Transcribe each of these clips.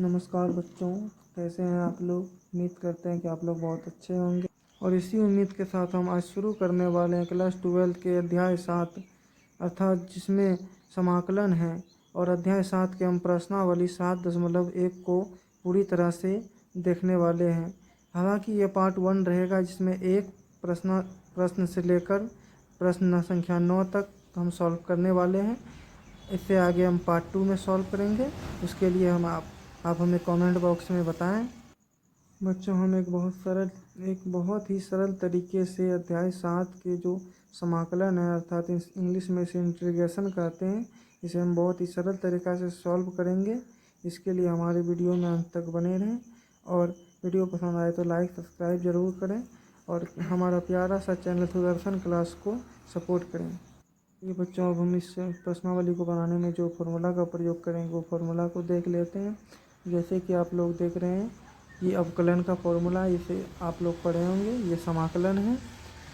नमस्कार बच्चों, कैसे हैं आप लोग। उम्मीद करते हैं कि आप लोग बहुत अच्छे होंगे। और इसी उम्मीद के साथ हम आज शुरू करने वाले हैं क्लास 12 के अध्याय 7 अर्थात जिसमें समाकलन है। और अध्याय 7 के हम प्रश्नावली 7.1 को पूरी तरह से देखने वाले हैं। हालांकि ये पार्ट 1 रहेगा जिसमें एक प्रश्न से लेकर प्रश्न संख्या 9 तक हम सॉल्व करने वाले हैं। इससे आगे हम पार्ट 2 में सॉल्व करेंगे। उसके लिए आप हमें कमेंट बॉक्स में बताएं। बच्चों, हम एक बहुत ही सरल तरीके से अध्याय 7 के जो समाकलन है अर्थात इंग्लिश में इसे इंटीग्रेशन कहते हैं, इसे हम बहुत ही सरल तरीक़ा से सॉल्व करेंगे। इसके लिए हमारे वीडियो में अंत तक बने रहें और वीडियो पसंद आए तो लाइक सब्सक्राइब ज़रूर करें और हमारा प्यारा सा चैनल सुदर्शन क्लास को सपोर्ट करें। ये बच्चों, अब हम इस प्रश्नावली को बनाने में जो फार्मूला का प्रयोग करेंगे वो फार्मूला को देख लेते हैं। जैसे कि आप लोग देख रहे हैं, ये अवकलन का फार्मूला, इसे आप लोग पढ़े होंगे। ये समाकलन है।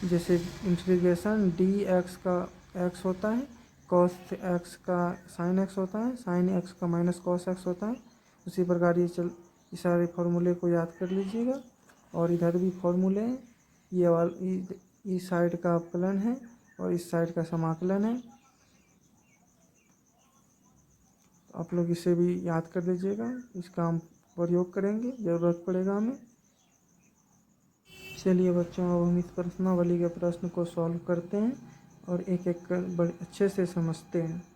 जैसे इंटीग्रेशन डी एक्स का एक्स होता है, कॉस एक्स का साइन एक्स होता है, साइन एक्स का माइनस कॉस एक्स होता है। उसी प्रकार ये सारे फार्मूले को याद कर लीजिएगा। और इधर भी फार्मूले हैं। इस साइड का अवकलन है और इस साइड का समाकलन है। आप लोग इसे भी याद कर लीजिएगा। इसका हम प्रयोग करेंगे, ज़रूरत पड़ेगा हमें। चलिए बच्चों, अब हम इस प्रश्नावली के प्रश्न को सॉल्व करते हैं और एक एक कर बड़े अच्छे से समझते हैं।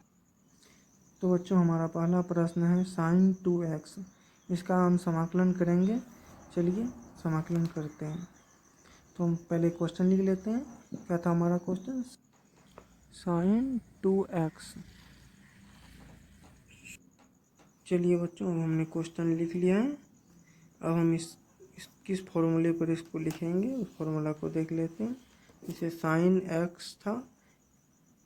तो बच्चों, हमारा पहला प्रश्न है साइन 2x। इसका हम समाकलन करेंगे। चलिए समाकलन करते हैं। तो हम पहले क्वेश्चन लिख लेते हैं। क्या था हमारा क्वेश्चन? Sign 2x। चलिए बच्चों, अब हमने क्वेश्चन लिख लिया है। अब हम इस किस फॉर्मूले पर इसको लिखेंगे उस फॉर्मूला को देख लेते हैं। इसे साइन एक्स था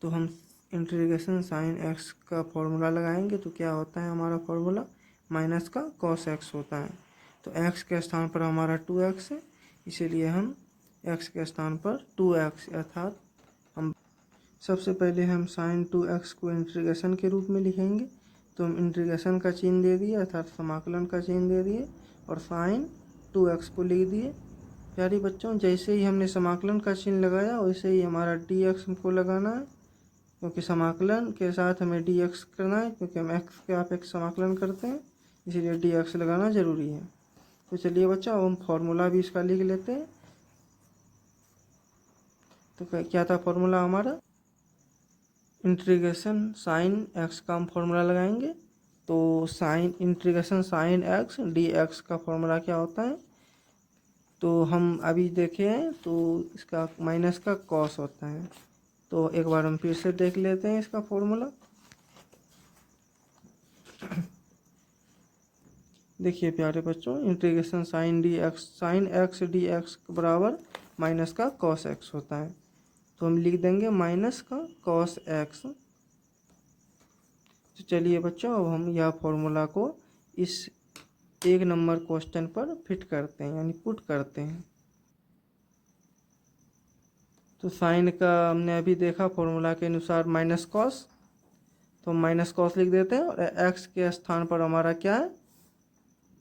तो हम इंटीग्रेशन साइन एक्स का फॉर्मूला लगाएंगे तो क्या होता है हमारा फॉर्मूला? माइनस का कॉस एक्स होता है। तो एक्स के स्थान पर हमारा 2x है, इसीलिए हम एक्स के स्थान पर 2x अर्थात हम सबसे पहले हम साइन 2x को इंटीग्रेशन के रूप में लिखेंगे। तो हम इंटीग्रेशन का चिन्ह दे दिए अर्थात समाकलन का चिन्ह दे दिए और साइन 2x को लिख दिए। प्यारे बच्चों, जैसे ही हमने समाकलन का चिन्ह लगाया वैसे ही हमारा dx को लगाना है, क्योंकि समाकलन के साथ हमें dx करना है, क्योंकि हम x के आप एक समाकलन करते हैं, इसीलिए dx लगाना ज़रूरी है। तो चलिए बच्चों, अब हम फॉर्मूला भी इसका लिख लेते हैं। तो क्या था फॉर्मूला हमारा? इंटीग्रेशन साइन एक्स का हम फॉर्मूला लगाएंगे। तो sine integration sine x d x का फॉर्मूला क्या होता है? तो हम अभी देखे हैं तो इसका माइनस का कॉस होता है। तो एक बार हम फिर से देख लेते हैं इसका फॉर्मूला। देखिए प्यारे बच्चों, integration sine x d x बराबर माइनस का कॉस एक्स होता है। तो हम लिख देंगे माइनस का कॉस एक्स। तो चलिए बच्चों, अब हम यह फॉर्मूला को इस 1 नंबर क्वेश्चन पर फिट करते हैं, यानी पुट करते हैं। तो साइन का हमने अभी देखा फॉर्मूला के अनुसार माइनस कॉस, तो हम माइनस कॉस लिख देते हैं। और एक्स के स्थान पर हमारा क्या है?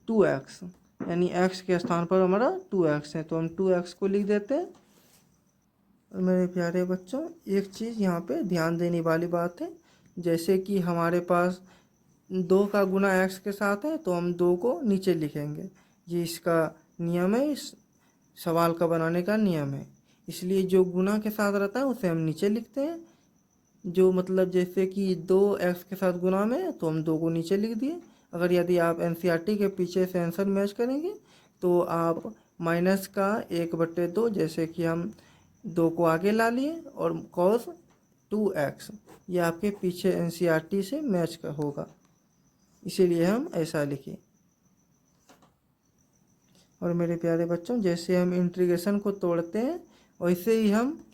2x, यानी x के स्थान पर हमारा 2x है, तो हम 2x को लिख देते हैं। और मेरे प्यारे बच्चों, एक चीज़ यहाँ पे ध्यान देने वाली बात है। जैसे कि हमारे पास 2 का गुना x के साथ है तो हम 2 को नीचे लिखेंगे। ये इसका नियम है, इस सवाल का बनाने का नियम है। इसलिए जो गुना के साथ रहता है उसे हम नीचे लिखते हैं। जो मतलब जैसे कि 2x के साथ गुना में तो हम 2 को नीचे लिख दिए। अगर यदि आप NCERT के पीछे से आंसर मैच करेंगे तो आप माइनस का 1/2, जैसे कि हम 2 को आगे ला लिए और cos 2x, ये आपके पीछे NCERT से मैच का होगा, इसीलिए हम ऐसा लिखे। और मेरे प्यारे बच्चों, जैसे हम इंटीग्रेशन को तोड़ते हैं वैसे ही हम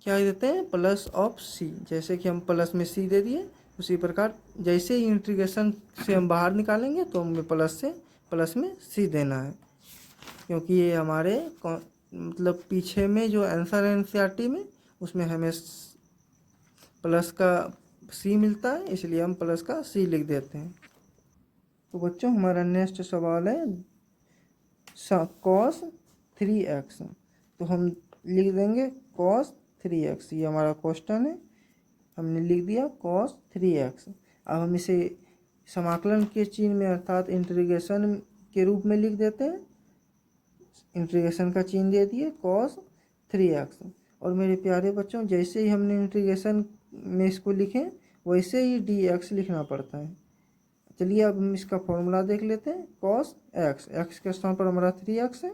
क्या देते हैं? प्लस ऑफ सी। जैसे कि हम प्लस में सी दे दिए, उसी प्रकार जैसे ही इंटीग्रेशन से हम बाहर निकालेंगे तो हमें प्लस में सी देना है, क्योंकि ये हमारे मतलब पीछे में जो आंसर है NCERT में उसमें हमें प्लस का सी मिलता है, इसलिए हम प्लस का सी लिख देते हैं। तो बच्चों हमारा नेक्स्ट सवाल है cos 3x। तो हम लिख देंगे cos 3x, ये हमारा क्वेश्चन है, हमने लिख दिया cos 3x। अब हम इसे समाकलन के चिन्ह में अर्थात इंटीग्रेशन के रूप में लिख देते हैं। इंटीग्रेशन का चिन्ह दे दिए cos 3x। और मेरे प्यारे बच्चों जैसे ही हमने इंटीग्रेशन में इसको लिखें वैसे ही dx लिखना पड़ता है। चलिए अब हम इसका फॉर्मूला देख लेते हैं। cos x, x के स्थान पर हमारा 3x है,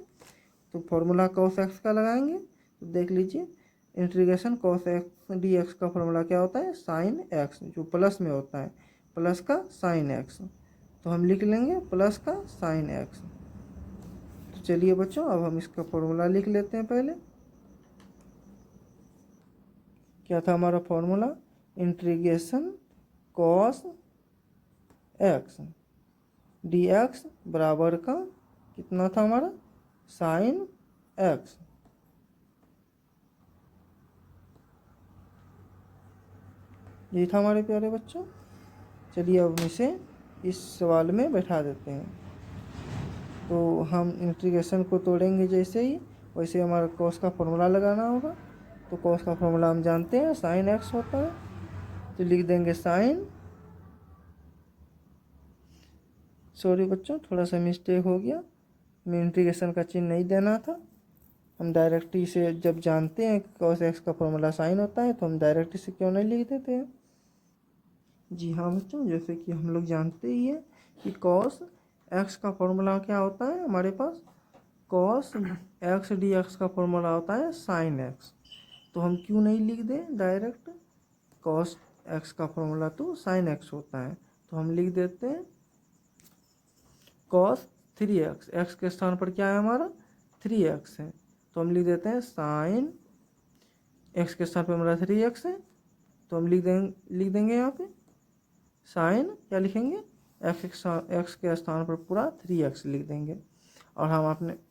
तो फॉर्मूला cos x का लगाएंगे। तो देख लीजिए इंटीग्रेशन cos x dx का फॉर्मूला क्या होता है, sin x, जो प्लस में होता है, प्लस का sin x। तो हम लिख लेंगे प्लस का sin x। तो चलिए बच्चों अब हम इसका फॉर्मूला लिख लेते हैं। पहले क्या था हमारा formula, integration cos x dx बराबर का कितना था हमारा, sin x। ये था हमारे प्यारे बच्चों। चलिए अब इसे इस सवाल में बैठा देते हैं। तो हम इंटीग्रेशन को तोड़ेंगे जैसे ही, वैसे हमारा cos का फॉर्मूला लगाना होगा। तो cos का फॉर्मूला हम जानते हैं sin x होता है, तो लिख देंगे sin, सॉरी बच्चों थोड़ा सा मिस्टेक हो गया, हमें इंटीग्रेशन का चिन्ह नहीं देना था। हम डायरेक्ट इसे जब जानते हैं कि cos x का फॉर्मूला sin होता है तो हम डायरेक्ट इसे क्यों नहीं लिख देते हैं। जी हाँ बच्चों, जैसे कि हम लोग जानते ही हैं कि cos x का फॉर्मूला क्या होता है हमारे पास, cos x dx का फॉर्मूला होता है sin x। तो हम क्यों नहीं लिख दें डायरेक्ट, cos x का फॉर्मूला तो sin x होता है, तो हम लिख देते हैं cos 3x, x के स्थान पर क्या है हमारा 3x है, तो हम लिख देते हैं sin, x के स्थान पर हमारा 3x है, तो हम लिख देंगे यहाँ पे sin, क्या लिखेंगे, x के स्थान पर पूरा 3x लिख देंगे। और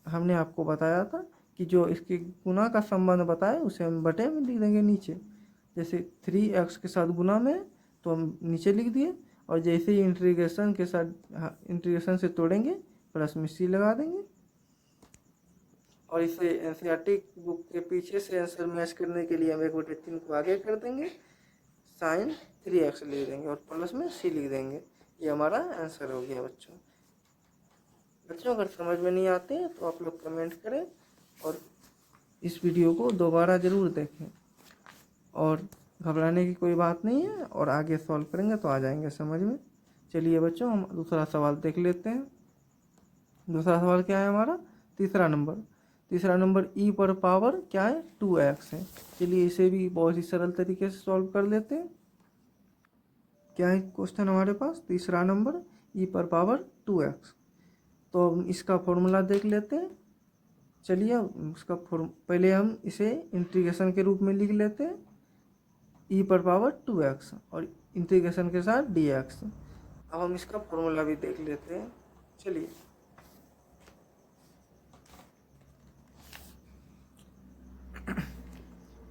हमने आपको बताया था कि जो इसके गुना का संबंध बताए उसे हम बटे में लिख देंगे नीचे। जैसे 3x के साथ गुना में तो हम नीचे लिख दिए, और जैसे ही इंटीग्रेशन के साथ इंटीग्रेशन से तोड़ेंगे प्लस में c लगा देंगे। और इसे एनसीईआरटी बुक के पीछे से आंसर मैच करने के लिए हम 1/3 को आगे कर देंगे, sin 3x लिख देंगे और प्लस में c लिख देंगे। ये हमारा आंसर हो गया बच्चों अगर समझ में नहीं आते तो आप लोग कमेंट करें और इस वीडियो को दोबारा ज़रूर देखें। और घबराने की कोई बात नहीं है, और आगे सॉल्व करेंगे तो आ जाएंगे समझ में। चलिए बच्चों हम दूसरा सवाल देख लेते हैं। दूसरा सवाल क्या है हमारा, तीसरा नंबर e पर पावर क्या है 2x है। चलिए इसे भी बहुत ही सरल तरीके से सॉल्व कर लेते हैं। क्या है क्वेश्चन हमारे पास, तीसरा नंबर e पर पावर 2x। तो हम इसका फॉर्मूला देख लेते हैं। चलिए उसका पहले हम इसे इंटीग्रेशन के रूप में लिख लेते हैं, e पर पावर 2x और इंटीग्रेशन के साथ dx। अब हम इसका फॉर्मूला भी देख लेते हैं। चलिए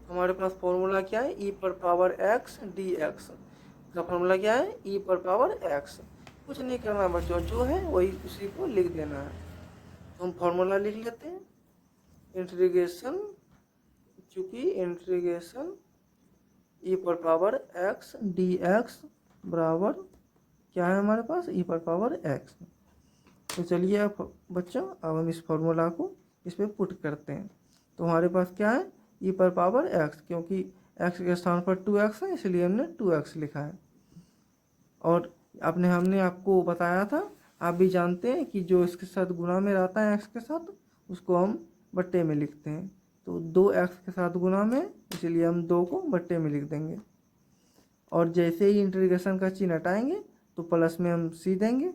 हमारे पास फॉर्मूला क्या है, e पर पावर x dx का फॉर्मूला क्या है, e पर पावर x। कुछ नहीं करना बच्चों, जो है वही उसी को लिख देना है। तो हम फॉर्मूला लिख लेते हैं, इंटीग्रेशन, चूँकि इंटीग्रेशन e पर पावर x dx बराबर क्या है हमारे पास, e पर पावर x। तो चलिए अब बच्चों अब हम इस फॉर्मूला को इस पर पुट करते हैं। तो हमारे पास क्या है, e पर पावर x, क्योंकि x के स्थान पर 2x है इसलिए हमने 2x लिखा है। और हमने आपको बताया था, आप भी जानते हैं कि जो इसके साथ गुणा में रहता है x के साथ उसको हम बट्टे में लिखते हैं। तो 2x के साथ गुणा में, इसलिए हम 2 को बट्टे में लिख देंगे। और जैसे ही इंटीग्रेशन का चिन्ह हटाएंगे तो प्लस में हम c देंगे।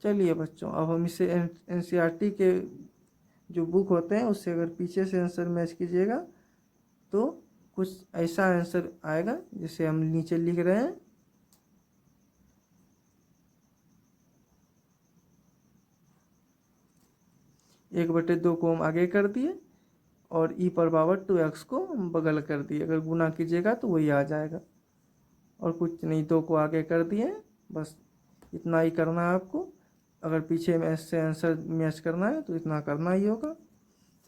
चलिए बच्चों अब हम इसे एनसीईआरटी के जो बुक होते हैं उससे अगर पीछे से आंसर मैच कीजिएगा तो कुछ ऐसा आंसर आएगा जिसे हम नीचे लिख रहे हैं। 1/2 को हम आगे कर दिए और e पर पावर 2x को हम बगल कर दिए। अगर गुना कीजिएगा तो वही आ जाएगा। और कुछ नहीं, 2 को आगे कर दिए, बस इतना ही करना है आपको। अगर पीछे में से आंसर मैच करना है तो इतना करना ही होगा।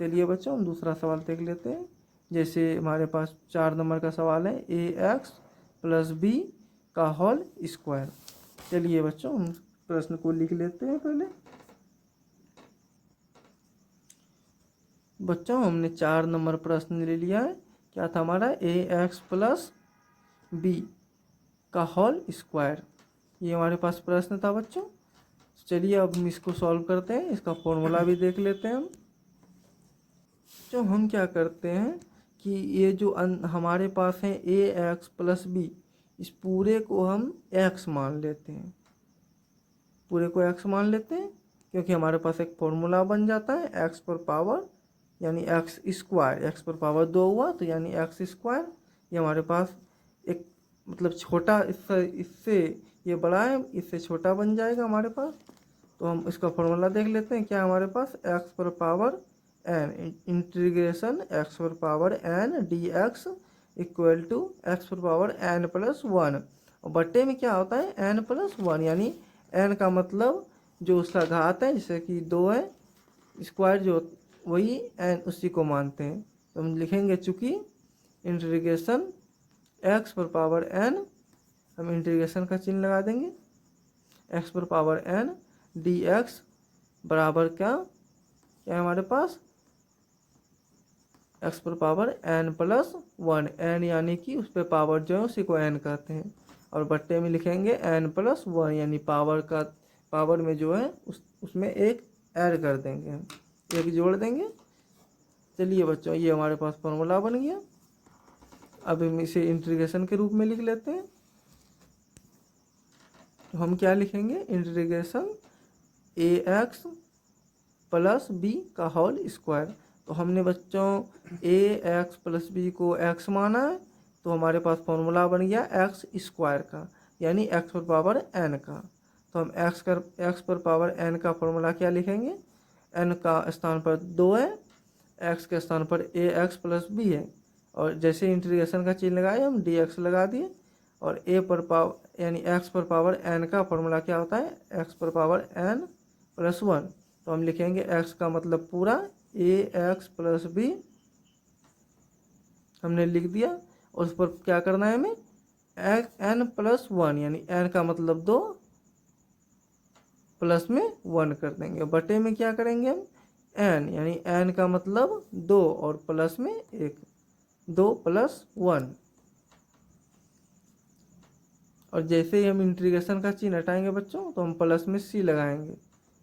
चलिए बच्चों हम दूसरा सवाल देख लेते हैं। जैसे हमारे पास 4 नंबर का सवाल है, ax प्लस बी का होल स्क्वायर। चलिए बच्चों हम प्रश्न को लिख लेते हैं पहले। बच्चों हमने 4 नंबर प्रश्न ले लिया है। क्या था हमारा, ax प्लस बी का होल स्क्वायर, ये हमारे पास प्रश्न था बच्चों। चलिए अब हम इसको सॉल्व करते हैं, इसका फॉर्मूला भी देख लेते हैं हम। जो हम क्या करते हैं कि ये जो हमारे पास है ax प्लस बी, इस पूरे को हम x मान लेते हैं, पूरे को x मान लेते हैं, क्योंकि हमारे पास एक फॉर्मूला बन जाता है x पर पावर यानी एक्स स्क्वायर, एक्स पर पावर 2 हुआ तो यानी एक्स स्क्वायर। ये हमारे पास एक मतलब छोटा, इससे इससे ये बड़ा है, इससे छोटा बन जाएगा हमारे पास। तो हम इसका फॉर्मूला देख लेते हैं। क्या हमारे पास एक्स पर पावर एन इंटीग्रेशन एक्स पर power n d x equal to x पर पावर एन प्लस 1, और बट्टे में क्या होता है एन प्लस 1, यानी एन का मतलब जो उसका घात है, जैसे कि 2 है, स्क्वायर जो वही एन उसी को मानते हैं। तो हम लिखेंगे चूँकि इंटीग्रेशन एक्स पर पावर एन, हम इंटीग्रेशन का चिन्ह लगा देंगे, एक्स पर पावर एन डी एक्स बराबर क्या है हमारे पास एक्स पर पावर एन प्लस 1, एन यानी कि उस पर पावर जो है उसी को एन कहते हैं, और बट्टे में लिखेंगे एन प्लस 1, यानी पावर का पावर में जो है उसमें एक ऐड कर देंगे, हम एक जोड़ देंगे। चलिए बच्चों ये हमारे पास फॉर्मूला बन गया। अब हम इसे इंटीग्रेशन के रूप में लिख लेते हैं। तो हम क्या लिखेंगे, इंटीग्रेशन ए एक्स प्लस बी का होल स्क्वायर। तो हमने बच्चों ए एक्स प्लस बी को एक्स माना है, तो हमारे पास फॉर्मूला बन गया एक्स स्क्वायर का, यानी एक्स पर पावर एन का। तो हम एक्स पर पावर एन का फॉर्मूला क्या लिखेंगे, एन का स्थान पर 2 है, एक्स के स्थान पर ए एक्स प्लस बी है, और जैसे इंटीग्रेशन का चिन्ह लगाए हम डी एक्स लगा दिए, और ए पर पावर यानी एक्स पर पावर एन का फॉर्मूला क्या होता है एक्स पर पावर एन प्लस 1। तो हम लिखेंगे एक्स का मतलब पूरा ए एक्स प्लस बी हमने लिख दिया, और उस पर क्या करना है हमें एन प्लस 1, यानी एन का मतलब 2 प्लस में 1 कर देंगे, बटे में क्या करेंगे हम एन, यानी एन का मतलब 2 और प्लस में 1, 2 प्लस 1। और जैसे ही हम इंटीग्रेशन का चिन्ह हटाएंगे बच्चों तो हम प्लस में सी लगाएंगे,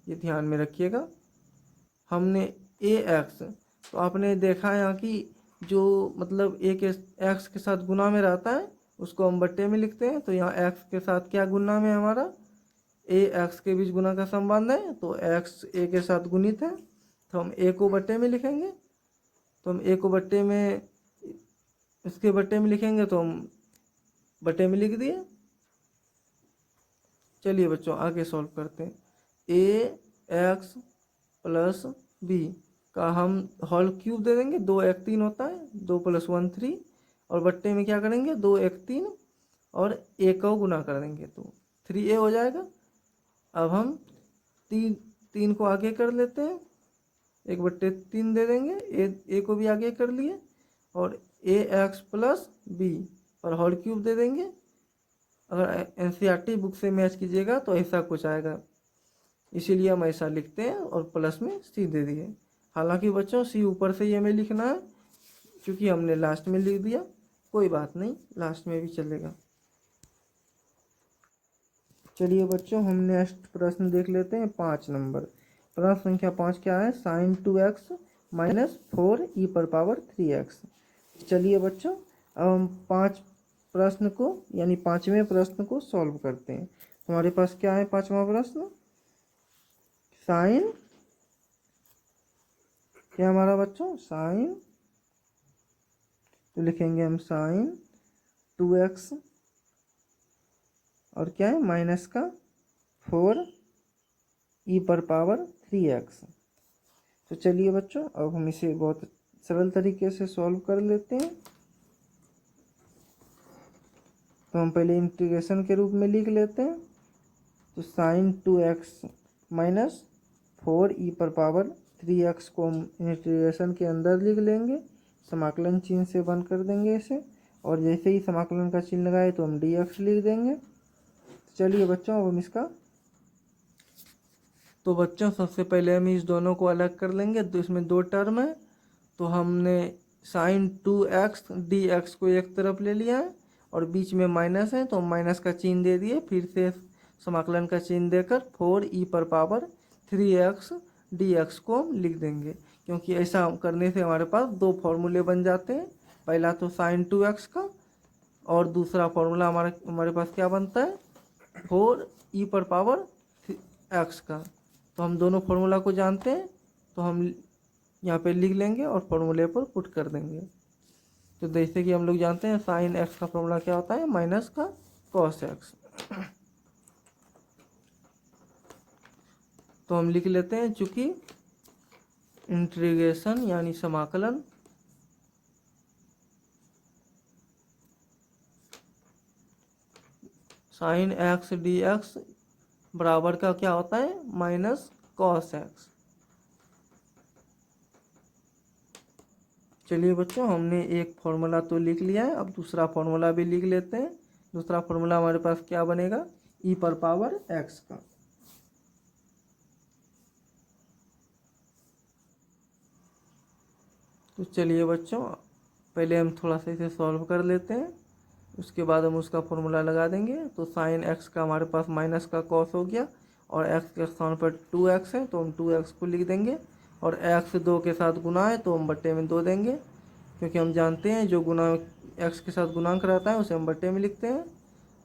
ये ध्यान में रखिएगा। हमने ए एक्स, तो आपने देखा यहाँ कि जो मतलब ए के एक्स के साथ गुना में रहता है उसको हम बट्टे में लिखते हैं। तो यहाँ एक्स के साथ क्या गुना में हमारा ए एक्स के बीच गुना का संबंध है, तो एक्स ए के साथ गुणित है, तो हम ए को बट्टे में लिखेंगे। तो हम ए को बट्टे में इसके बट्टे में लिखेंगे, तो हम बट्टे में लिख दिए। चलिए बच्चों आगे सॉल्व करते हैं। ए एक्स प्लस बी का हम होल क्यूब दे देंगे, 2 1 3 होता है, 2 प्लस 1 3, और बट्टे में क्या करेंगे 2 1 3 और ए को गुना कर देंगे, तो 3a हो जाएगा। अब हम 3 को आगे कर लेते हैं, 1/3 दे देंगे, ए को भी आगे कर लिए, और ए एक्स प्लस बी और होल क्यूब दे देंगे। अगर एनसीईआरटी बुक से मैच कीजिएगा तो ऐसा कुछ आएगा, इसीलिए हम ऐसा लिखते हैं और प्लस में सी दे दिए। हालांकि बच्चों सी ऊपर से ही हमें लिखना है, क्योंकि हमने लास्ट में लिख दिया, कोई बात नहीं लास्ट में भी चलेगा। चलिए बच्चों हम नेक्स्ट प्रश्न देख लेते हैं, 5 नंबर प्रश्न संख्या 5 क्या है, साइन 2x माइनस 4 ई पर पावर 3x। चलिए बच्चों अब हम 5 प्रश्न को यानी 5वें प्रश्न को सॉल्व करते हैं। हमारे पास क्या है 5वां प्रश्न, साइन क्या हमारा बच्चों साइन, तो लिखेंगे हम साइन 2x और क्या है माइनस का 4 ई पर पावर 3x। तो चलिए बच्चों अब हम इसे बहुत सरल तरीके से सॉल्व कर लेते हैं। तो हम पहले इंटीग्रेशन के रूप में लिख लेते हैं। तो साइन 2x माइनस 4e⁻³ को हम इंटीग्रेशन के अंदर लिख लेंगे, समाकलन चिन्ह से बंद कर देंगे इसे, और जैसे ही समाकलन का चिन्ह लगाए तो हम dx लिख देंगे। चलिए बच्चों अब हम इसका, तो बच्चों सबसे पहले हम इस दोनों को अलग कर लेंगे। तो इसमें दो टर्म है, तो हमने साइन 2x dx को एक तरफ ले लिया है और बीच में माइनस है तो हम माइनस का चिन्ह दे दिए, फिर से समाकलन का चिन्ह देकर 4e⁻³ dx को हम लिख देंगे, क्योंकि ऐसा करने से हमारे पास दो फॉर्मूले बन जाते हैं। पहला तो साइन 2x का और दूसरा फॉर्मूला हमारे पास क्या बनता है 4e⁻x का। तो हम दोनों फॉर्मूला को जानते हैं, तो हम यहाँ पे लिख लेंगे और फॉर्मूले पर पुट कर देंगे। तो जैसे कि हम लोग जानते हैं साइन x का फॉर्मूला क्या होता है माइनस का कॉस x। तो हम लिख लेते हैं, चूंकि इंटीग्रेशन यानी समाकलन साइन x dx बराबर का क्या होता है माइनस कॉस x। चलिए बच्चों हमने एक फॉर्मूला तो लिख लिया है, अब दूसरा फॉर्मूला भी लिख लेते हैं। दूसरा फॉर्मूला हमारे पास क्या बनेगा e⁻x का। तो चलिए बच्चों पहले हम थोड़ा सा इसे सॉल्व कर लेते हैं, उसके बाद हम उसका फॉर्मूला लगा देंगे। तो साइन x का हमारे पास माइनस का कॉस हो गया और x के स्थान पर 2x है तो हम 2x को लिख देंगे, और x 2 के साथ गुना है तो हम बट्टे में 2 देंगे, क्योंकि हम जानते हैं जो गुना x के साथ गुणांक रहता है उसे हम बट्टे में लिखते हैं।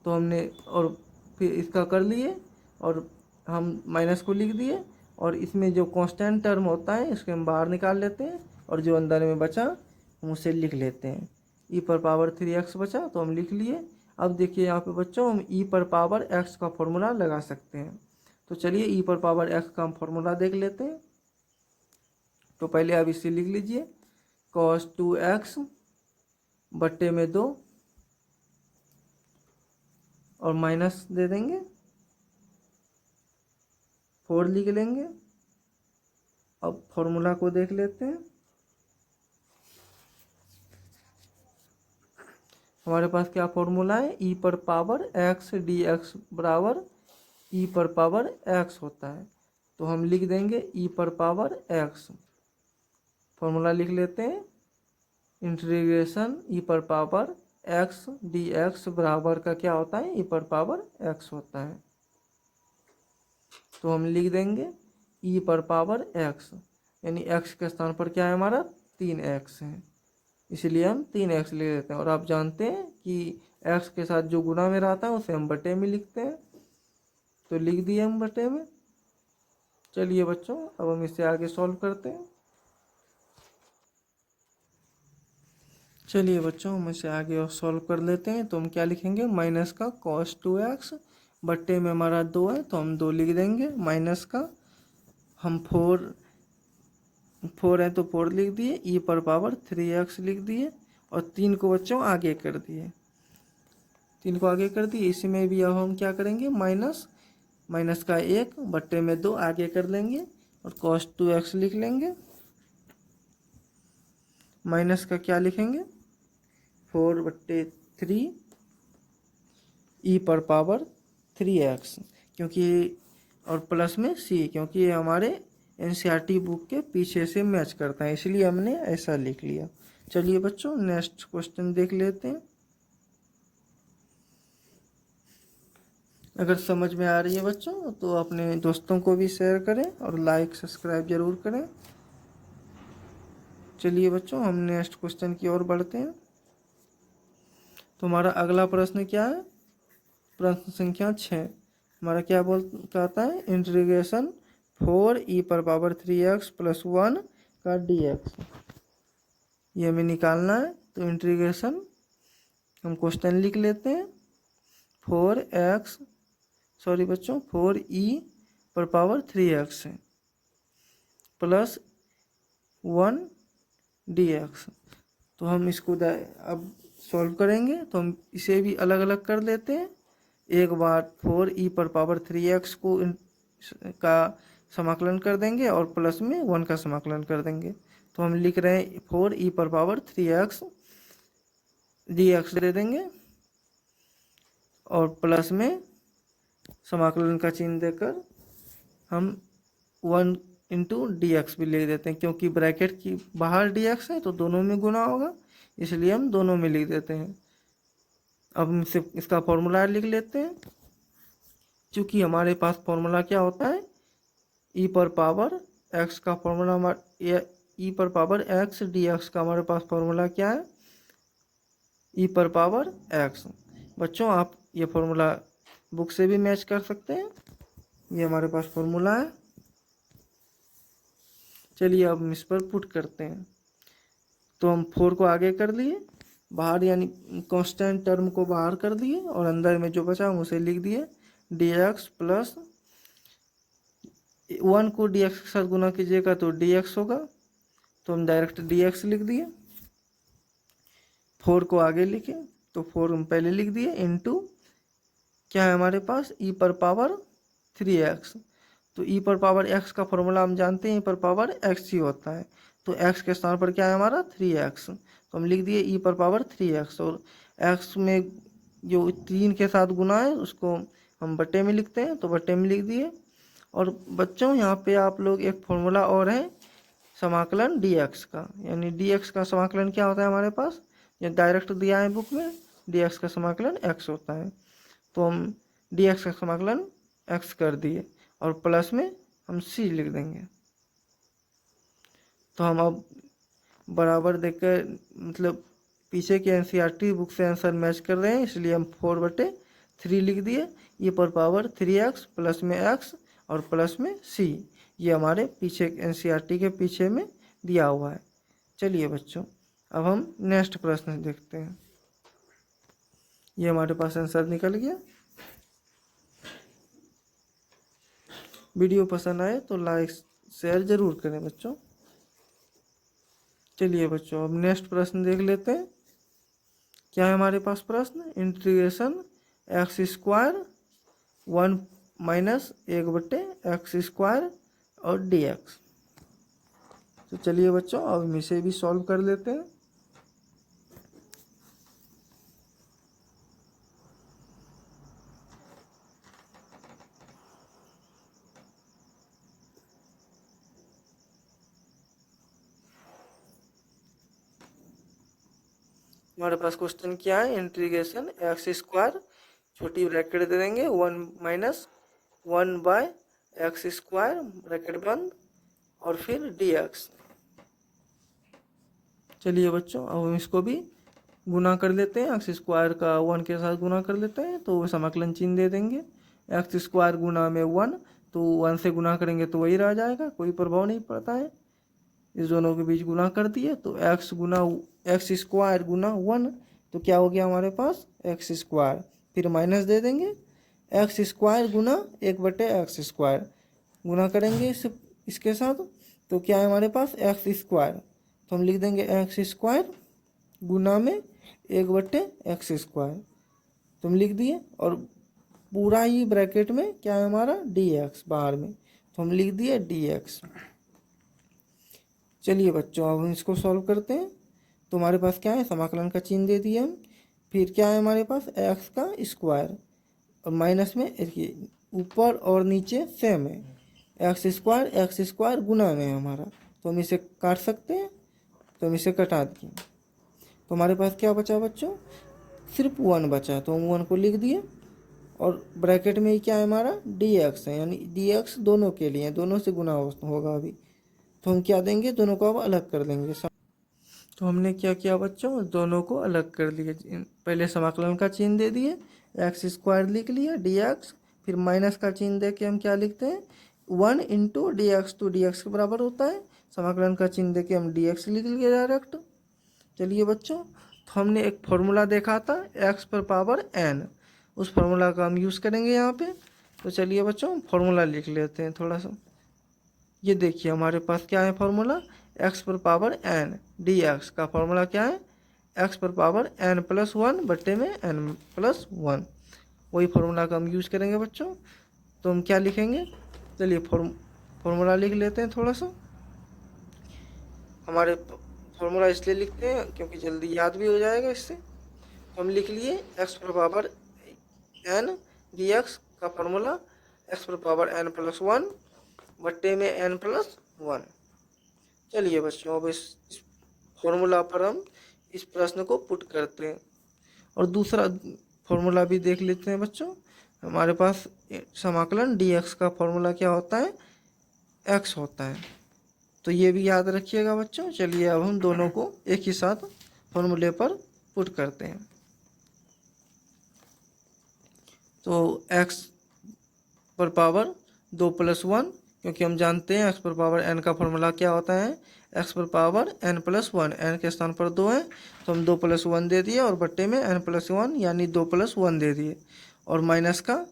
तो हमने और फिर इसका कर लिए और हम माइनस को लिख दिए, और इसमें जो कांस्टेंट टर्म होता है इसको हम बाहर निकाल लेते हैं और जो अंदर में बचा हम उसे लिख लेते हैं। e⁻3x बचा तो हम लिख लिए। अब देखिए यहाँ पे बच्चों हम e⁻x का फॉर्मूला लगा सकते हैं। तो चलिए e⁻x का हम फॉर्मूला देख लेते हैं। तो पहले आप इसे लिख लीजिए, cos 2x बट्टे में 2 और माइनस दे देंगे, 4 लिख लेंगे। अब फॉर्मूला को देख लेते हैं। हमारे पास क्या फॉर्मूला है e⁻x dx बराबर e⁻x होता है, तो हम लिख देंगे e⁻x। फॉर्मूला लिख लेते हैं, इंटीग्रेशन e⁻x dx बराबर का क्या होता है e⁻x होता है। तो हम लिख देंगे e⁻x, यानी x के स्थान पर क्या है हमारा 3x है, इसलिए हम 3x ले लेते हैं। और आप जानते हैं कि x के साथ जो गुना में रहता है उसे हम बटे में लिखते हैं, तो लिख दिए हम बटे में। चलिए बच्चों अब हम इसे आगे सॉल्व करते हैं। चलिए बच्चों हम इसे आगे और सॉल्व कर लेते हैं। तो हम क्या लिखेंगे माइनस का cos 2x बट्टे में हमारा 2 है तो हम 2 लिख देंगे, माइनस का हम 4 है तो 4 लिख दिए, e⁻3x लिख दिए और 3 को बच्चों आगे कर दिए, 3 को आगे कर दिए। इसमें भी अब हम क्या करेंगे माइनस का 1 बट्टे में 2 आगे कर लेंगे और cos 2x लिख लेंगे। माइनस का क्या लिखेंगे 4/3 e⁻3x, क्योंकि और प्लस में c, क्योंकि ये हमारे एनसीईआरटी बुक के पीछे से मैच करता है, इसलिए हमने ऐसा लिख लिया। चलिए बच्चों नेक्स्ट क्वेश्चन देख लेते हैं। अगर समझ में आ रही है बच्चों तो अपने दोस्तों को भी शेयर करें और लाइक सब्सक्राइब जरूर करें। चलिए बच्चों हम नेक्स्ट क्वेश्चन की ओर बढ़ते हैं। तो हमारा अगला प्रश्न क्या है, प्रश्न संख्या 6 हमारा क्या कहता है इंटीग्रेशन 4e⁻3x + 1 का dx, ये हमें निकालना है। तो इंटीग्रेशन हम क्वेश्चन लिख लेते हैं 4e⁻3x + 1 dx। तो हम इसको अब सॉल्व करेंगे तो हम इसे भी अलग अलग कर लेते हैं। एक बार 4e पर पावर 3x को का समाकलन कर देंगे और प्लस में 1 का समाकलन कर देंगे। तो हम लिख रहे हैं 4e पर पावर 3x dx दे देंगे और प्लस में समाकलन का चिन्ह देकर हम 1 इंटू dx भी लिख देते हैं, क्योंकि ब्रैकेट की बाहर dx है तो दोनों में गुना होगा, इसलिए हम दोनों में लिख देते हैं। अब हम सिर्फ इसका फॉर्मूला लिख लेते हैं। क्योंकि हमारे पास फॉर्मूला क्या होता है, e पर पावर x का फॉर्मूला e पर पावर x dx का हमारे पास फॉर्मूला क्या है, e पर पावर x। बच्चों आप ये फॉर्मूला बुक से भी मैच कर सकते हैं, ये हमारे पास फॉर्मूला है। चलिए अब हम इस पर पुट करते हैं। तो हम 4 को आगे कर लिए बाहर, यानी कांस्टेंट टर्म को बाहर कर दिए और अंदर में जो बचा हम उसे लिख दिए dx प्लस 1 को dx के साथ गुना कीजिएगा तो dx होगा, तो हम डायरेक्ट dx लिख दिए। 4 को आगे लिखे तो 4 हम पहले लिख दिए इंटू क्या है हमारे पास e पर पावर 3x। तो e पर पावर x का फॉर्मूला हम जानते हैं, e पर पावर x ही होता है, तो x के स्थान पर क्या है हमारा 3x, तो हम लिख दिए e पर पावर 3x। और x में जो 3 के साथ गुना है उसको हम बट्टे में लिखते हैं, तो बट्टे में लिख दिए। और बच्चों यहाँ पे आप लोग एक फॉर्मूला और है समाकलन dx का, यानी dx का समाकलन क्या होता है हमारे पास, ये डायरेक्ट दिया है बुक में, dx का समाकलन x होता है। तो हम dx का समाकलन x कर दिए और प्लस में हम c लिख देंगे। तो हम अब बराबर देखकर मतलब पीछे के एनसीईआरटी बुक से आंसर मैच कर रहे हैं, इसलिए हम 4/3 लिख दिए, e पर पावर 3x प्लस में x और प्लस में c। ये हमारे पीछे एनसीईआरटी के पीछे में दिया हुआ है। चलिए बच्चों अब हम नेक्स्ट प्रश्न देखते हैं। ये हमारे पास आंसर निकल गया। वीडियो पसंद आए तो लाइक शेयर जरूर करें बच्चों। चलिए बच्चों अब नेक्स्ट प्रश्न देख लेते हैं। क्या है हमारे पास प्रश्न, integration x square 1 minus 1/x² और dx। तो चलिए बच्चों अब हम इसे भी सॉल्व कर लेते हैं। हमारे पास क्वेश्चन क्या है, इंटीग्रेशन x स्क्वायर छोटी ब्रैकेट दे देंगे 1 माइनस 1/x² ब्रैकेट बंद और फिर dx। चलिए बच्चों अब हम इसको भी गुना कर लेते हैं, x स्क्वायर का 1 के साथ गुना कर लेते हैं तो समाकलन चिन्ह दे देंगे। x स्क्वायर गुना में 1, तो 1 से गुना करेंगे तो वही रह जाएगा, कोई प्रभाव नहीं पड़ता है। इस दोनों के बीच गुना कर दिए तो x स्क्वायर गुना 1, तो क्या हो गया हमारे पास x स्क्वायर, फिर माइनस दे देंगे x स्क्वायर गुना 1/x², गुना करेंगे इसके साथ तो क्या है हमारे पास x स्क्वायर, तो हम लिख देंगे x स्क्वायर गुना में 1/x², तो हम लिख दिए। और पूरा ही ब्रैकेट में क्या है हमारा dx बाहर में, तो हम लिख दिए dx। चलिए बच्चों अब हम इसको सॉल्व करते हैं। तो हमारे पास क्या है, समाकलन का चिन्ह दे दिए हम, फिर क्या है हमारे पास x का स्क्वायर और माइनस में देखिए ऊपर और नीचे सेम है, x स्क्वायर गुना में है हमारा, तो हम इसे काट सकते हैं, तो हम इसे कटा दिए। तो हमारे पास क्या बचा बच्चों, सिर्फ 1 बचा, तो हम 1 को लिख दिए और ब्रैकेट में ही क्या है हमारा dx है, यानी dx दोनों के लिए, दोनों से गुना होगा अभी, तो हम क्या देंगे, दोनों को अब अलग कर देंगे। तो हमने क्या किया बच्चों, दोनों को अलग कर लिए। पहले समाकलन का चिन्ह दे दिए, x स्क्वायर लिख लिया dx, फिर माइनस का चिन्ह दे के हम क्या लिखते हैं 1 इंटू dx, तो dx के बराबर होता है, समाकलन का चिन्ह दे के हम dx लिख लिए डायरेक्ट। चलिए बच्चों तो हमने एक फॉर्मूला देखा था x पर पावर n, उस फॉर्मूला का हम यूज़ करेंगे यहाँ पे। तो चलिए बच्चों फॉर्मूला लिख लेते हैं थोड़ा सा। ये देखिए हमारे पास क्या है फॉर्मूला, x पर पावर n dx का फॉर्मूला क्या है एक्स पर पावर n प्लस 1 बट्टे में n प्लस 1, वही फार्मूला का हम यूज करेंगे बच्चों। तो हम क्या लिखेंगे, चलिए फार्मूला लिख लेते हैं थोड़ा सा। हमारे फार्मूला इसलिए लिखते हैं क्योंकि जल्दी याद भी हो जाएगा इससे। तो हम लिख लिए एक्स पर पावर n dx का फार्मूला एक्स पर पावर n प्लस 1 बट्टे में n प्लस 1। चलिए बच्चों अब इस फॉर्मूला पर हम इस प्रश्न को पुट करते हैं और दूसरा फॉर्मूला भी देख लेते हैं बच्चों। हमारे पास समाकलन dx का फॉर्मूला क्या होता है, x होता है, तो ये भी याद रखिएगा बच्चों। चलिए अब हम दोनों को एक ही साथ फॉर्मूले पर पुट करते हैं। तो x पर पावर 2 प्लस 1, क्योंकि हम जानते हैं x पर पावर n का फॉर्मूला क्या होता है, x पर पावर n प्लस 1, n के स्थान पर 2 है तो हम 2 प्लस 1 दे दिए और बट्टे में n प्लस 1 यानी 2 प्लस 1 दे दिए, और माइनस का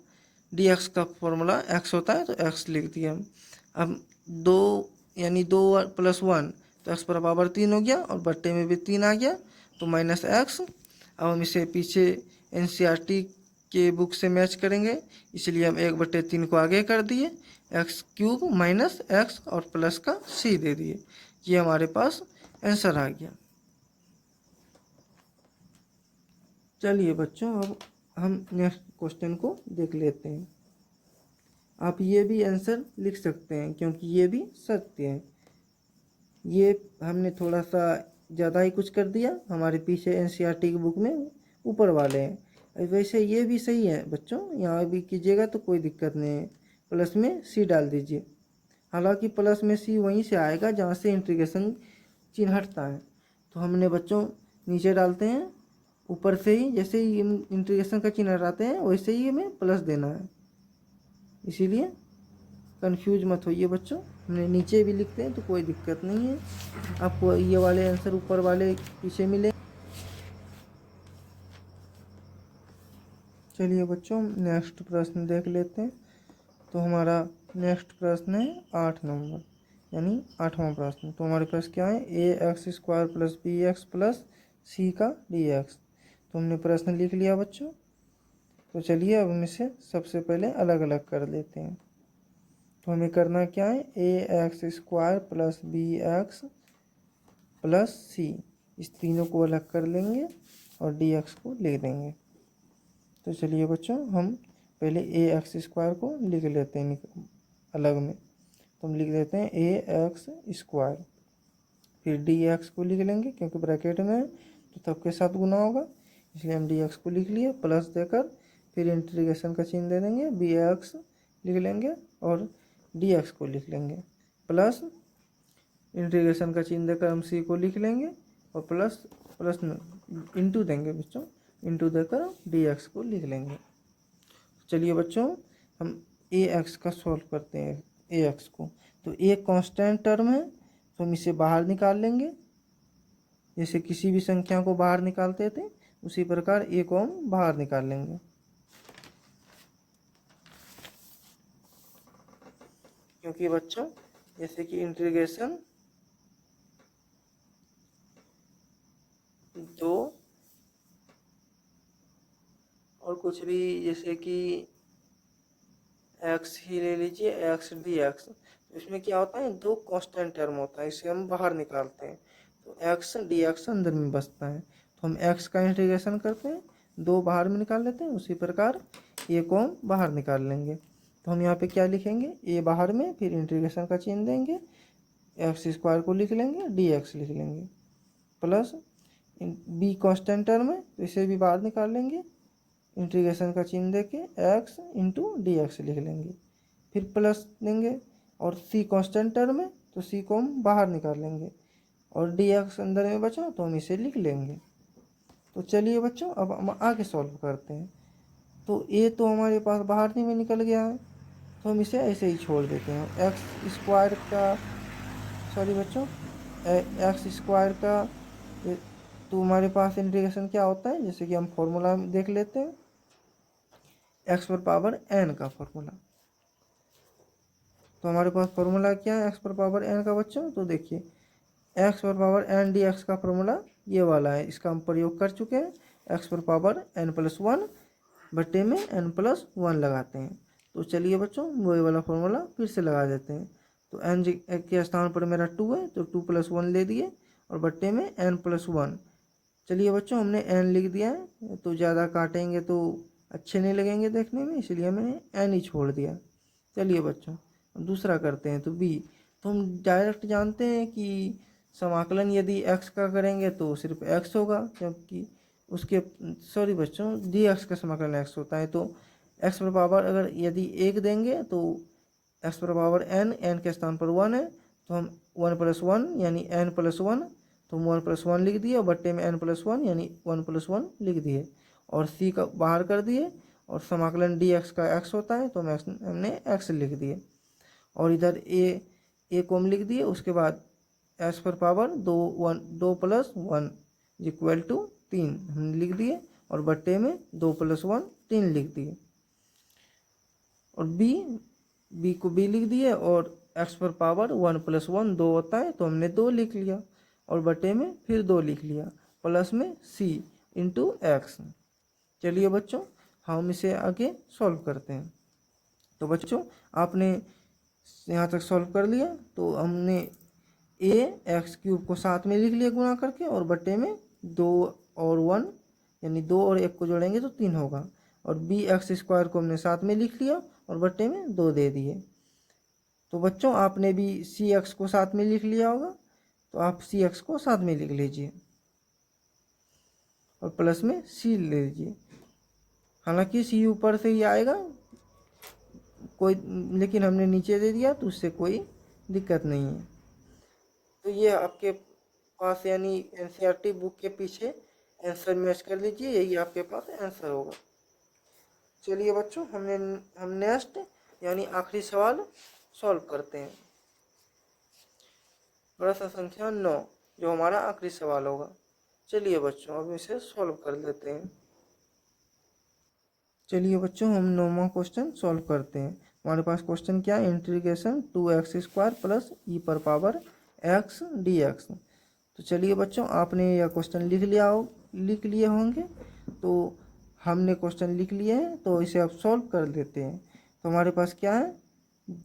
dx का फॉर्मूला x होता है तो x लिख दिए हम। अब 2 यानी 2 प्लस 1 तो x पर पावर 3 हो गया और बट्टे में भी 3 आ गया तो माइनस x। अब हम इसे पीछे NCERT के बुक से मैच करेंगे, इसलिए हम 1/3 को आगे कर दिए, एक्स क्यूब माइनस एक्स और प्लस का c दे दिए। ये हमारे पास आंसर आ गया। चलिए बच्चों अब हम नेक्स्ट क्वेश्चन को देख लेते हैं। आप ये भी आंसर लिख सकते हैं क्योंकि ये भी सत्य है। ये हमने थोड़ा सा ज़्यादा ही कुछ कर दिया, हमारे पीछे NCERT की बुक में ऊपर वाले हैं। वैसे ये भी सही है बच्चों, यहाँ भी कीजिएगा तो कोई दिक्कत नहीं है, प्लस में c डाल दीजिए। हालांकि प्लस में c वहीं से आएगा जहाँ से इंटीग्रेशन चिन्ह हटता है, तो हमने बच्चों नीचे डालते हैं, ऊपर से ही जैसे ही इंटीग्रेशन का चिन्ह हटाते हैं वैसे ही हमें प्लस देना है, इसीलिए कंफ्यूज मत होइए बच्चों। हमने नीचे भी लिखते हैं तो कोई दिक्कत नहीं है, आपको ये वाले आंसर ऊपर वाले पीछे मिले। चलिए बच्चों नेक्स्ट प्रश्न देख लेते हैं। तो हमारा नेक्स्ट प्रश्न है 8 नंबर, यानी 8वां प्रश्न। तो हमारे पास क्या है, ax² plus bx plus c का dx। तो हमने प्रश्न लिख लिया बच्चों। तो चलिए अब हम इसे सबसे पहले अलग अलग कर लेते हैं। तो हमें करना क्या है, ax² plus bx plus c, इस तीनों को अलग कर लेंगे और dx को लिख देंगे। तो चलिए बच्चों हम पहले ax² को लिख लेते हैं अलग में। तो हम लिख देते हैं ax², फिर dx को लिख लेंगे क्योंकि ब्रैकेट में है तो सबके साथ गुना होगा, इसलिए हम dx को लिख लिए प्लस देकर, फिर इंटीग्रेशन का चिन्ह दे देंगे, bx लिख लेंगे और dx को लिख लेंगे, प्लस इंटीग्रेशन का चिन्ह देकर हम c को लिख लेंगे और प्लस प्लस इंटू देंगे बच्चों, इंटू देकर dx को लिख लेंगे। चलिए बच्चों हम ax का सॉल्व करते हैं, ax को। तो a कांस्टेंट टर्म है तो हम इसे बाहर निकाल लेंगे, जैसे किसी भी संख्या को बाहर निकालते थे उसी प्रकार a को हम बाहर निकाल लेंगे। क्योंकि बच्चों जैसे कि इंटीग्रेशन 2 और कुछ भी, जैसे कि x ही ले लीजिए, x dx, तो इसमें क्या होता है, 2 कांस्टेंट टर्म होता है, इसे हम बाहर निकालते हैं तो x dx अंदर में बचता है। तो हम x का इंटीग्रेशन करते हैं, 2 बाहर में निकाल लेते हैं, उसी प्रकार a को हम बाहर निकाल लेंगे। तो हम यहाँ पे क्या लिखेंगे, a बाहर में, फिर इंटीग्रेशन का चिन्ह देंगे, x² को लिख लेंगे, dx लिख लेंगे, प्लस b कांस्टेंट टर्म है तो इसे भी बाहर निकाल लेंगे, इंटीग्रेशन का चिन्ह देके x इंटू dx लिख लेंगे, फिर प्लस देंगे, और c कांस्टेंट टर्म है तो c को हम बाहर निकाल लेंगे और dx अंदर में बचा तो हम इसे लिख लेंगे। तो चलिए बच्चों अब हम आगे सॉल्व करते हैं। तो a तो हमारे पास बाहर नहीं में निकल गया है तो हम इसे ऐसे ही छोड़ देते हैं। x² का, सॉरी बच्चों, x² का, तो हमारे पास इंटीग्रेशन क्या होता है, जैसे कि हम फॉर्मूला देख लेते हैं, x पर पावर n का फॉर्मूला। तो हमारे पास फॉर्मूला क्या है x पर पावर n का बच्चों, तो देखिए x पर पावर n dx का फॉर्मूला ये वाला है, इसका हम प्रयोग कर चुके हैं। एक्स पर पावर n+1 बट्टे में n+1 लगाते हैं। तो चलिए बच्चों वही वाला फॉर्मूला फिर से लगा देते हैं। तो n के स्थान पर मेरा 2 है तो 2+1 ले दिए और बट्टे में n+1। चलिए बच्चों हमने n लिख दिया है, तो ज़्यादा काटेंगे तो अच्छे नहीं लगेंगे देखने में, इसलिए मैंने n ही छोड़ दिया। चलिए बच्चों दूसरा करते हैं। तो b, तो हम डायरेक्ट जानते हैं कि समाकलन यदि x का करेंगे तो सिर्फ x होगा, क्योंकि उसके सॉरी बच्चों dx का समाकलन x होता है। तो x पर पावर अगर यदि 1 देंगे तो x पर पावर n के स्थान पर 1 है, तो हम 1+1 यानी n+1, तो 1+1 लिख दिए और बट्टे में n+1 यानी 1+1 लिख दिए और c का बाहर कर दिए और समाकलन dx का x होता है तो हमने x लिख दिए और इधर a को हम लिख दिए। उसके बाद x पर पावर 2+1 इक्वल टू 3 हमने लिख दिए और बट्टे में 2+1 3 लिख दिए और b को b लिख दिए और x पर पावर 1+1 2 होता है तो हमने 2 लिख लिया और बटे में फिर 2 लिख लिया प्लस में c इंटू एक्स। चलिए बच्चों हम इसे आगे सॉल्व करते हैं। तो बच्चों आपने यहाँ तक सॉल्व कर लिया, तो हमने x³ को साथ में लिख लिया गुणा करके और बटे में 2 और 1 यानी 2 और 1 को जोड़ेंगे तो 3 होगा और bx² को हमने साथ में लिख लिया और बटे में 2 दे दिए। तो बच्चों आपने भी cx को साथ में लिख लिया होगा, तो आप cx को साथ में लिख लीजिए और प्लस में c ले लीजिए। हालांकि c ऊपर से ही आएगा कोई, लेकिन हमने नीचे दे दिया तो उससे कोई दिक्कत नहीं है। तो ये आपके पास यानी एनसीईआरटी बुक के पीछे आंसर मैच कर लीजिए, यही आपके पास आंसर होगा। चलिए बच्चों हम नेक्स्ट यानी आखिरी सवाल सॉल्व करते हैं। प्रश्न संख्या 9 जो हमारा आखिरी सवाल होगा। चलिए बच्चों अब इसे सॉल्व कर लेते हैं। चलिए बच्चों हम 9वां क्वेश्चन सॉल्व करते हैं। हमारे पास क्वेश्चन क्या है, इंटीग्रेशन 2x² प्लस e पर पावर x dx। तो चलिए बच्चों आपने यह क्वेश्चन लिख लिए होंगे, तो हमने क्वेश्चन लिख लिए हैं तो इसे अब सॉल्व कर लेते हैं। तो हमारे पास क्या है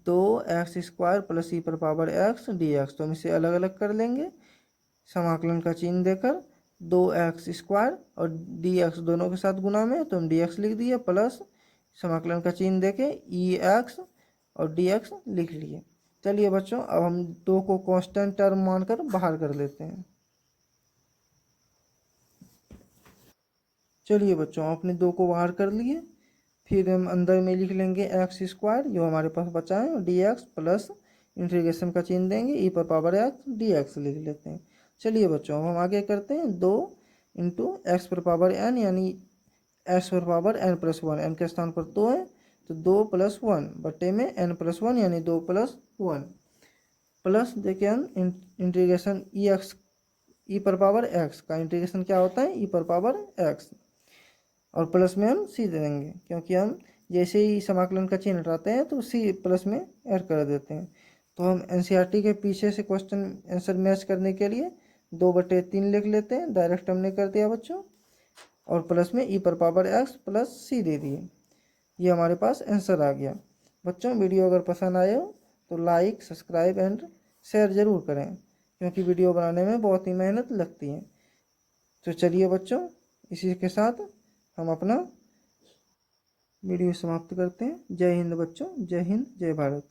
2x² प्लस e पर पावर x dx। तो हम इसे अलग अलग कर लेंगे समाकलन का चिन्ह देकर, 2x² और dx दोनों के साथ गुना में तो हम dx लिख दिए प्लस समाकलन का चिन्ह देके ex और dx लिख लिए। चलिए बच्चों अब हम 2 को कांस्टेंट टर्म मानकर बाहर कर लेते हैं। चलिए बच्चों आपने 2 को बाहर कर लिए, फिर हम अंदर में लिख लेंगे x² जो हमारे पास बचा है dx प्लस इंटीग्रेशन का चिन्ह देंगे e पर पावर x dx लिख लेते हैं। चलिए बच्चों हम आगे करते हैं 2 इंटू एक्स पर पावर n यानी x पर पावर n+1, n के स्थान पर 2 है तो 2+1 बटे में n+1 यानी 2+1 प्लस देखिए हम इंटीग्रेशन e पर पावर x का इंटीग्रेशन क्या होता है e पर पावर x और प्लस में हम c दे देंगे, क्योंकि हम जैसे ही समाकलन का चिन्ह हटाते हैं तो c प्लस में ऐड कर देते हैं। तो हम एनसीईआरटी के पीछे से क्वेश्चन आंसर मैच करने के लिए 2/3 लिख लेते हैं, डायरेक्ट हमने कर दिया बच्चों और प्लस में e पर पावर x प्लस c दे दिए। ये हमारे पास आंसर आ गया। बच्चों वीडियो अगर पसंद आए हो तो लाइक सब्सक्राइब एंड शेयर ज़रूर करें, क्योंकि वीडियो बनाने में बहुत ही मेहनत लगती है। तो चलिए बच्चों इसी के साथ हम अपना वीडियो समाप्त करते हैं। जय हिंद बच्चों, जय हिंद जय भारत।